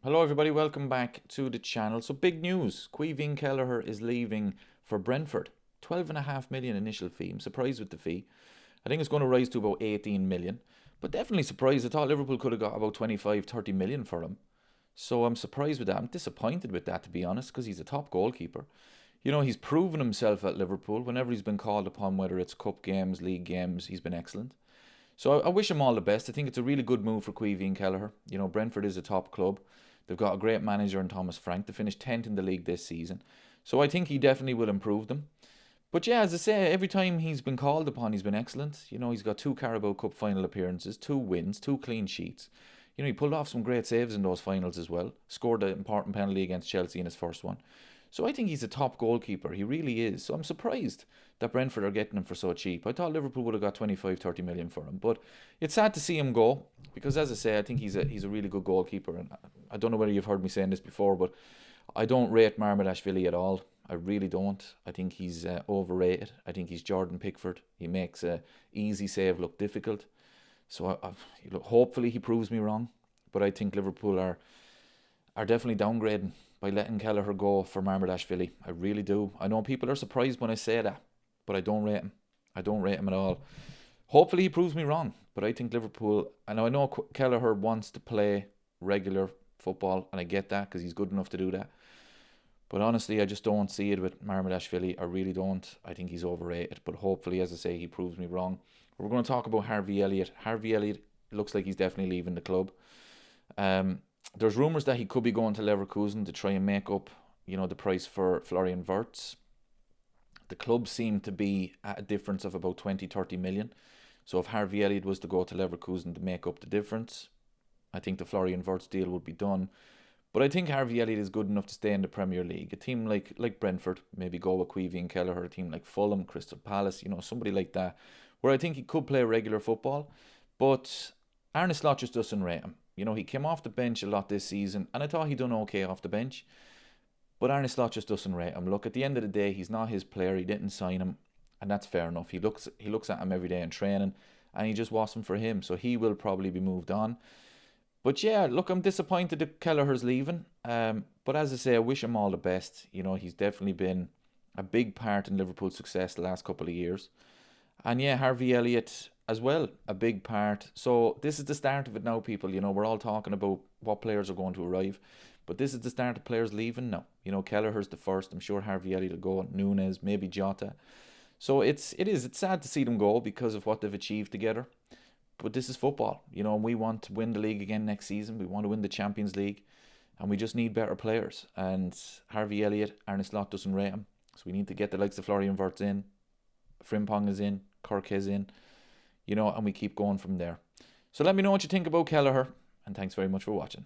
Hello everybody, welcome back to the channel. So big news, Caoimhin Kelleher is leaving for Brentford. 12.5 million initial fee. I'm surprised with the fee. I think it's going to rise to about 18 million. But definitely surprised. I thought Liverpool could have got about 25, 30 million for him. So I'm surprised with that. I'm disappointed with that, to be honest, because he's a top goalkeeper. He's proven himself at Liverpool. Whenever he's been called upon, whether it's cup games, league games, he's been excellent. So I wish him all the best. I think it's a really good move for Caoimhin Kelleher. Brentford is a top club. They've got a great manager in Thomas Frank. They finished 10th in the league this season. So I think he definitely will improve them. But yeah, as I say, every time he's been called upon, he's been excellent. He's got two Carabao Cup final appearances, two wins, two clean sheets. He pulled off some great saves in those finals as well. Scored an important penalty against Chelsea in his first one. So I think he's a top goalkeeper. He really is. So I'm surprised that Brentford are getting him for so cheap. I thought Liverpool would have got 25, 30 million for him. But it's sad to see him go because, as I say, I think he's a really good goalkeeper. And I don't know whether you've heard me saying this before, but I don't rate Marmalashvili at all. I really don't. I think he's overrated. I think he's Jordan Pickford. He makes a easy save look difficult. So hopefully he proves me wrong. But I think Liverpool are definitely downgrading by letting Kelleher go for Marmalashvili. I really do. I know people are surprised when I say that, but I don't rate him. I don't rate him at all. Hopefully he proves me wrong, but I think Liverpool, I know Kelleher wants to play regular football, and I get that because he's good enough to do that. But honestly, I just don't see it with Marmalashvili. I really don't. I think he's overrated, but hopefully, as I say, he proves me wrong. We're going to talk about Harvey Elliott. Harvey Elliott looks like he's definitely leaving the club. There's rumours that he could be going to Leverkusen to try and make up, the price for Florian Wirtz. The club seemed to be at a difference of about 20, 30 million. So if Harvey Elliott was to go to Leverkusen to make up the difference, I think the Florian Wirtz deal would be done. But I think Harvey Elliott is good enough to stay in the Premier League. A team like Brentford, maybe go with Caoimhin Kelleher, a team like Fulham, Crystal Palace, somebody like that, where I think he could play regular football. But Arne Slot just doesn't rate him. He came off the bench a lot this season, and I thought he done okay off the bench. But Arne Slot just doesn't rate him. Look, at the end of the day, he's not his player. He didn't sign him, and that's fair enough. He looks at him every day in training, and he just wasn't for him. So he will probably be moved on. But yeah, look, I'm disappointed that Kelleher's leaving. But as I say, I wish him all the best. He's definitely been a big part in Liverpool's success the last couple of years. And yeah, Harvey Elliott as well, a big part. So this is the start of it now, people. We're all talking about what players are going to arrive. But this is the start of players leaving now. Kelleher's the first. I'm sure Harvey Elliott will go. Nunes, maybe Jota. So it's sad to see them go because of what they've achieved together. But this is football, and we want to win the league again next season. We want to win the Champions League. And we just need better players. And Harvey Elliott, Arne Slot doesn't rate him. So we need to get the likes of Florian Wirtz in. Frimpong is in. Kirk is in. And we keep going from there. So let me know what you think about Kelleher. And thanks very much for watching.